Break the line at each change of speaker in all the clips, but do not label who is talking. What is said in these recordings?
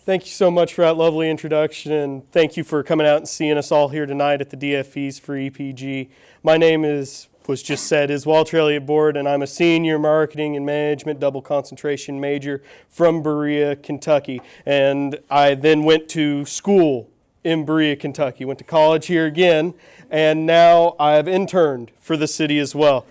Thank you so much for that lovely introduction, and thank you for coming out and seeing us all here tonight at the DFEs for EPG. My name is Walter Elliott Board, and I'm a senior marketing and management double concentration major from Berea, Kentucky. And I then went to school in Berea, Kentucky, went to college here again, and now I've interned for the city as well.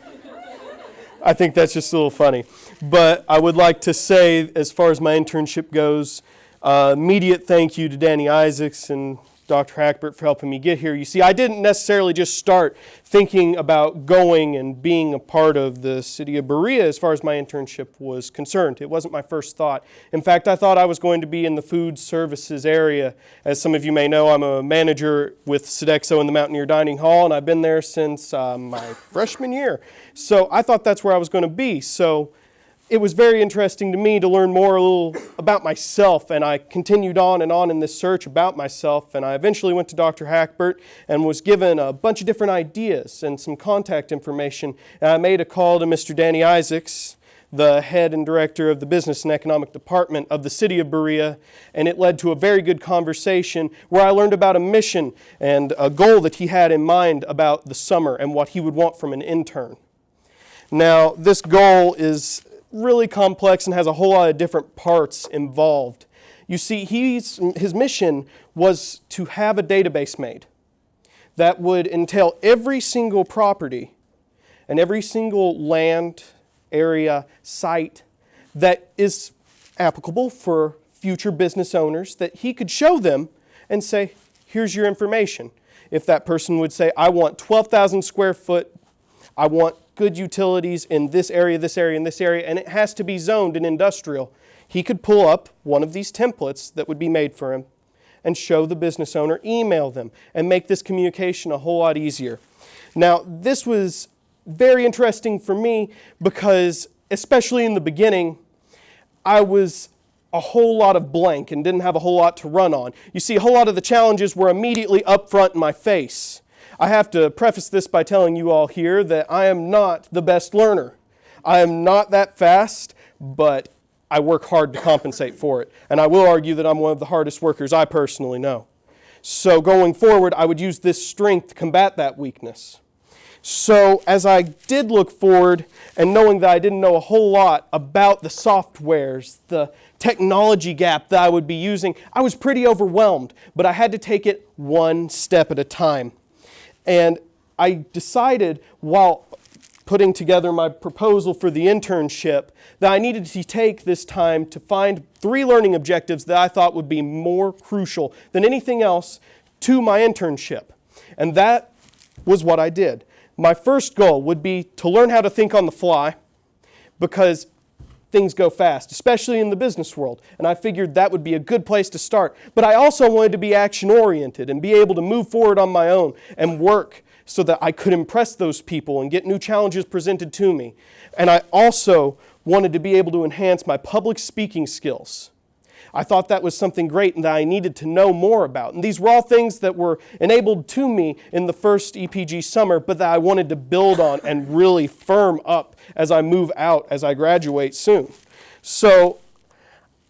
I think that's just a little funny. But I would like to say, as far as my internship goes, immediate thank you to Danny Isaacs and Dr. Hackbert for helping me get here. You see, I didn't necessarily just start thinking about going and being a part of the city of Berea as far as my internship was concerned. It wasn't my first thought. In fact, I thought I was going to be in the food services area. As some of you may know, I'm a manager with Sodexo in the Mountaineer Dining Hall, and I've been there since my freshman year. So I thought that's where I was going to be. So it was very interesting to me to learn more a little about myself, and I continued on in this search about myself, and I eventually went to Dr. Hackbert and was given a bunch of different ideas and some contact information, and I made a call to Mr. Danny Isaacs, the head and director of the Business and Economic Department of the City of Berea, and it led to a very good conversation where I learned about a mission and a goal that he had in mind about the summer and what he would want from an intern. Now, this goal is really complex and has a whole lot of different parts involved. You see, his mission was to have a database made that would entail every single property and every single land, area, site that is applicable for future business owners, that he could show them and say, here's your information. If that person would say, I want 12,000 square foot, I want good utilities in this area, this area, and this area, and it has to be zoned in industrial. He could pull up one of these templates that would be made for him and show the business owner, email them, and make this communication a whole lot easier. Now, this was very interesting for me because, especially in the beginning, I was a whole lot of blank and didn't have a whole lot to run on. You see, a whole lot of the challenges were immediately up front in my face. I have to preface this by telling you all here that I am not the best learner. I am not that fast, but I work hard to compensate for it. And I will argue that I'm one of the hardest workers I personally know. So going forward, I would use this strength to combat that weakness. So as I did look forward, and knowing that I didn't know a whole lot about the softwares, the technology gap that I would be using, I was pretty overwhelmed, but I had to take it one step at a time. And I decided, while putting together my proposal for the internship, that I needed to take this time to find 3 learning objectives that I thought would be more crucial than anything else to my internship. And that was what I did. My first goal would be to learn how to think on the fly, because things go fast, especially in the business world, and I figured that would be a good place to start. But I also wanted to be action-oriented and be able to move forward on my own and work so that I could impress those people and get new challenges presented to me. And I also wanted to be able to enhance my public speaking skills. I thought that was something great and that I needed to know more about. And these were all things that were enabled to me in the first EPG summer, but that I wanted to build on and really firm up as I move out, as I graduate soon. So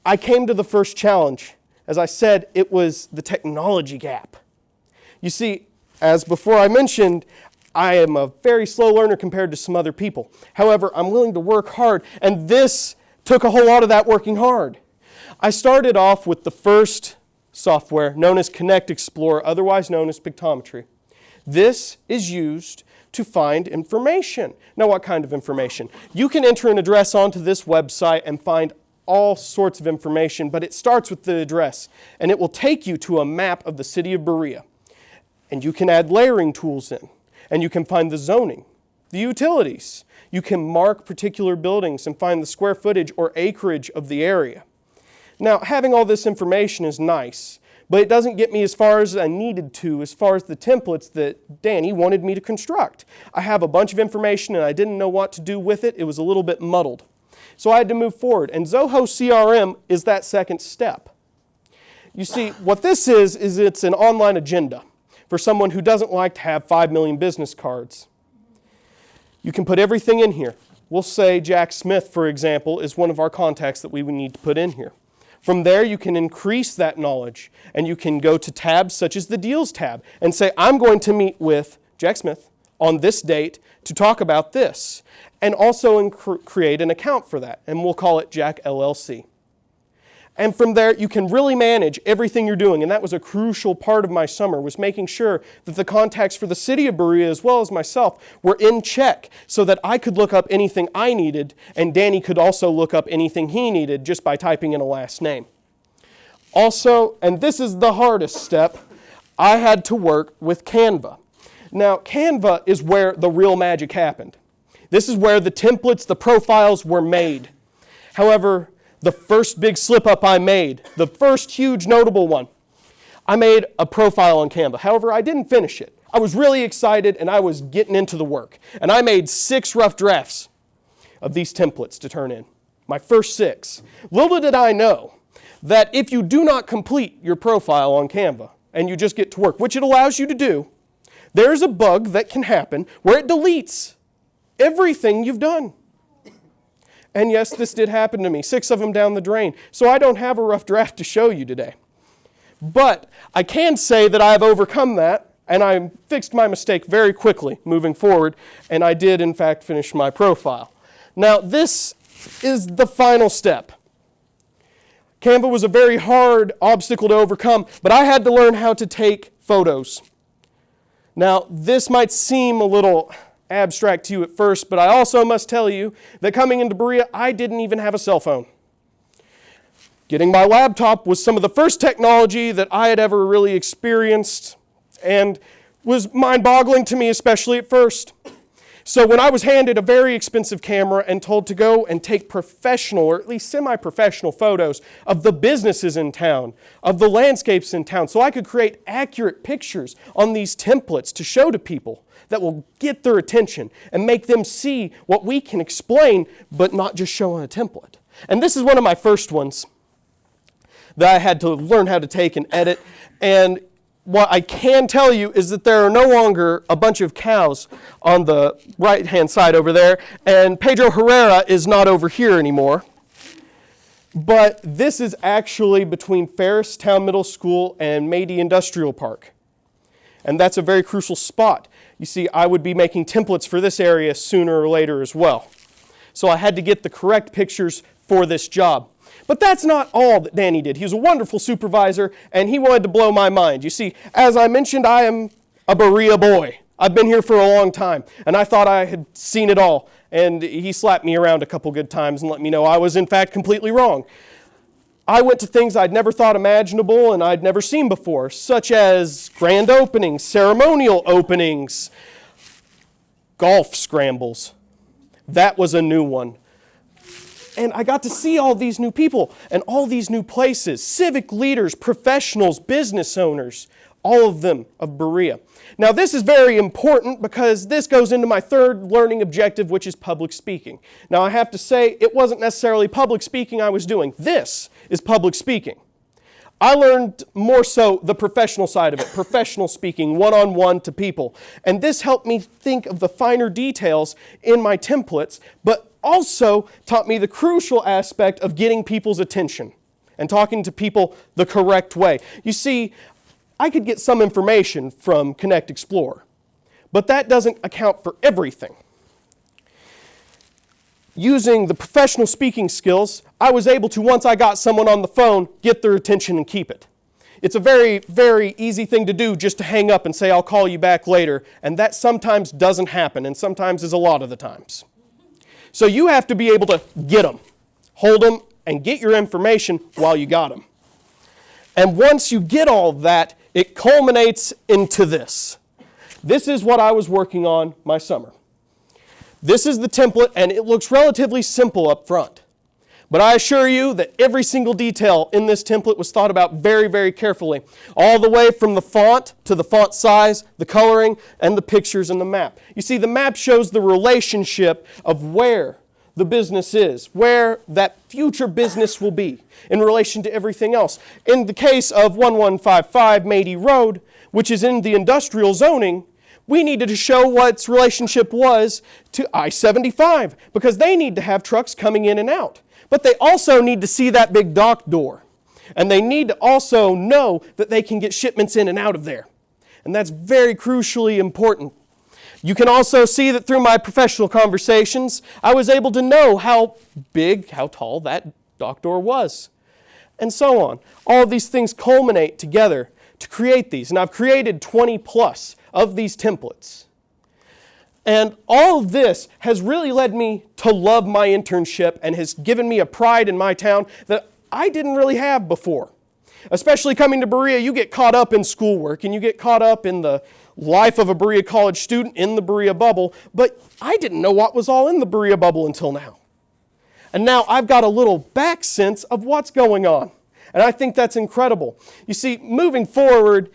I came to the first challenge. As I said, it was the technology gap. You see, as before I mentioned, I am a very slow learner compared to some other people. However, I'm willing to work hard, and this took a whole lot of that working hard. I started off with the first software known as Connect Explorer, otherwise known as Pictometry. This is used to find information. Now, what kind of information? You can enter an address onto this website and find all sorts of information, but it starts with the address, and it will take you to a map of the city of Berea. And you can add layering tools in, and you can find the zoning, the utilities. You can mark particular buildings and find the square footage or acreage of the area. Now, having all this information is nice, but it doesn't get me as far as I needed to, as far as the templates that Danny wanted me to construct. I have a bunch of information and I didn't know what to do with it. It was a little bit muddled. So I had to move forward, and Zoho CRM is that second step. You see, what this is it's an online agenda for someone who doesn't like to have 5 million business cards. You can put everything in here. We'll say Jack Smith, for example, is one of our contacts that we would need to put in here. From there, you can increase that knowledge, and you can go to tabs such as the Deals tab and say, I'm going to meet with Jack Smith on this date to talk about this, and also create an account for that, and we'll call it Jack LLC. And from there, you can really manage everything you're doing, and that was a crucial part of my summer, was making sure that the contacts for the city of Berea, as well as myself, were in check so that I could look up anything I needed, and Danny could also look up anything he needed just by typing in a last name. Also, and this is the hardest step, I had to work with Canva. Now, Canva is where the real magic happened. This is where the templates, the profiles were made. However, the first big slip-up I made, the first huge notable one, I made a profile on Canva. However, I didn't finish it. I was really excited, and I was getting into the work. And I made 6 rough drafts of these templates to turn in. My first 6. Little did I know that if you do not complete your profile on Canva, and you just get to work, which it allows you to do, there's a bug that can happen where it deletes everything you've done. And yes, this did happen to me, 6 of them down the drain. So I don't have a rough draft to show you today. But I can say that I've overcome that, and I fixed my mistake very quickly moving forward, and I did in fact finish my profile. Now this is the final step. Canva was a very hard obstacle to overcome, but I had to learn how to take photos. Now this might seem a little abstract to you at first, but I also must tell you that coming into Berea, I didn't even have a cell phone. Getting my laptop was some of the first technology that I had ever really experienced, and was mind-boggling to me, especially at first. So when I was handed a very expensive camera and told to go and take professional, or at least semi-professional photos of the businesses in town, of the landscapes in town, so I could create accurate pictures on these templates to show to people that will get their attention and make them see what we can explain, but not just show on a template. And this is one of my first ones that I had to learn how to take and edit. And what I can tell you is that there are no longer a bunch of cows on the right-hand side over there, and Pedro Herrera is not over here anymore. But this is actually between Ferris Town Middle School and Mady Industrial Park. And that's a very crucial spot. You see, I would be making templates for this area sooner or later as well. So I had to get the correct pictures for this job. But that's not all that Danny did. He was a wonderful supervisor, and he wanted to blow my mind. You see, as I mentioned, I am a Berea boy. I've been here for a long time, and I thought I had seen it all. And he slapped me around a couple good times and let me know I was, in fact, completely wrong. I went to things I'd never thought imaginable and I'd never seen before, such as grand openings, ceremonial openings, golf scrambles. That was a new one. And I got to see all these new people and all these new places, civic leaders, professionals, business owners, all of them of Berea. Now this is very important because this goes into my third learning objective, which is public speaking. Now I have to say, it wasn't necessarily public speaking I was doing. This is public speaking. I learned more so the professional side of it, professional speaking, one-on-one to people. And this helped me think of the finer details in my templates, but also taught me the crucial aspect of getting people's attention and talking to people the correct way. You see, I could get some information from Connect Explorer, but that doesn't account for everything. Using the professional speaking skills, I was able to, once I got someone on the phone, get their attention and keep it. It's a very, very easy thing to do just to hang up and say, I'll call you back later, and that sometimes doesn't happen, and sometimes is a lot of the times. So you have to be able to get them, hold them, and get your information while you got them. And once you get all that, it culminates into this. This is what I was working on my summer. This is the template, and it looks relatively simple up front. But I assure you that every single detail in this template was thought about very, very carefully. All the way from the font to the font size, the coloring, and the pictures and the map. You see, the map shows the relationship of where the business is, where that future business will be in relation to everything else. In the case of 1155 Mady Road, which is in the industrial zoning, we needed to show what its relationship was to I-75 because they need to have trucks coming in and out. But they also need to see that big dock door. And they need to also know that they can get shipments in and out of there. And that's very crucially important. You can also see that through my professional conversations, I was able to know how big, how tall that dock door was, and so on. All of these things culminate together to create these. And I've created 20 plus of these templates. And all of this has really led me to love my internship and has given me a pride in my town that I didn't really have before. Especially coming to Berea, you get caught up in schoolwork and you get caught up in the life of a Berea College student in the Berea bubble, but I didn't know what was all in the Berea bubble until now. And now I've got a little back sense of what's going on. And I think that's incredible. You see, moving forward,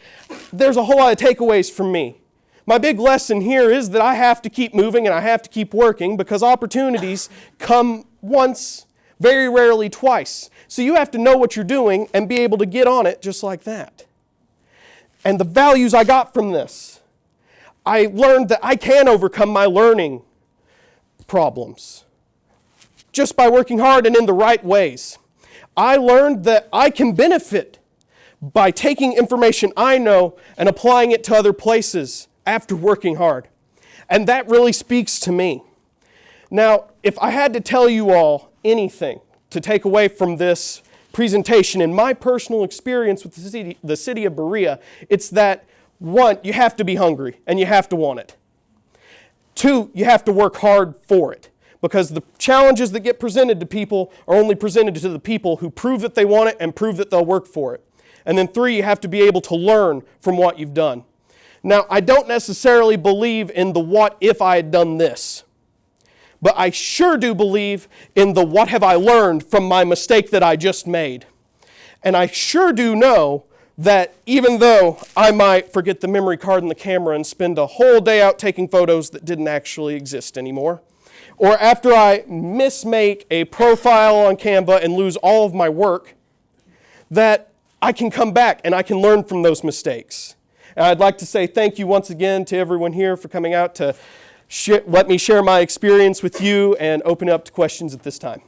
there's a whole lot of takeaways from me. My big lesson here is that I have to keep moving and I have to keep working because opportunities come once, very rarely twice. So you have to know what you're doing and be able to get on it just like that. And the values I got from this, I learned that I can overcome my learning problems just by working hard and in the right ways. I learned that I can benefit by taking information I know and applying it to other places after working hard. And that really speaks to me. Now, if I had to tell you all anything to take away from this presentation in my personal experience with the city of Berea, it's that, one, you have to be hungry and you have to want it. Two, you have to work hard for it because the challenges that get presented to people are only presented to the people who prove that they want it and prove that they'll work for it. And then three, you have to be able to learn from what you've done. Now, I don't necessarily believe in the what if I had done this, but I sure do believe in the what have I learned from my mistake that I just made. And I sure do know that even though I might forget the memory card and the camera and spend a whole day out taking photos that didn't actually exist anymore, or after I mismake a profile on Canva and lose all of my work, that I can come back and I can learn from those mistakes. And I'd like to say thank you once again to everyone here for coming out to let me share my experience with you and open up to questions at this time.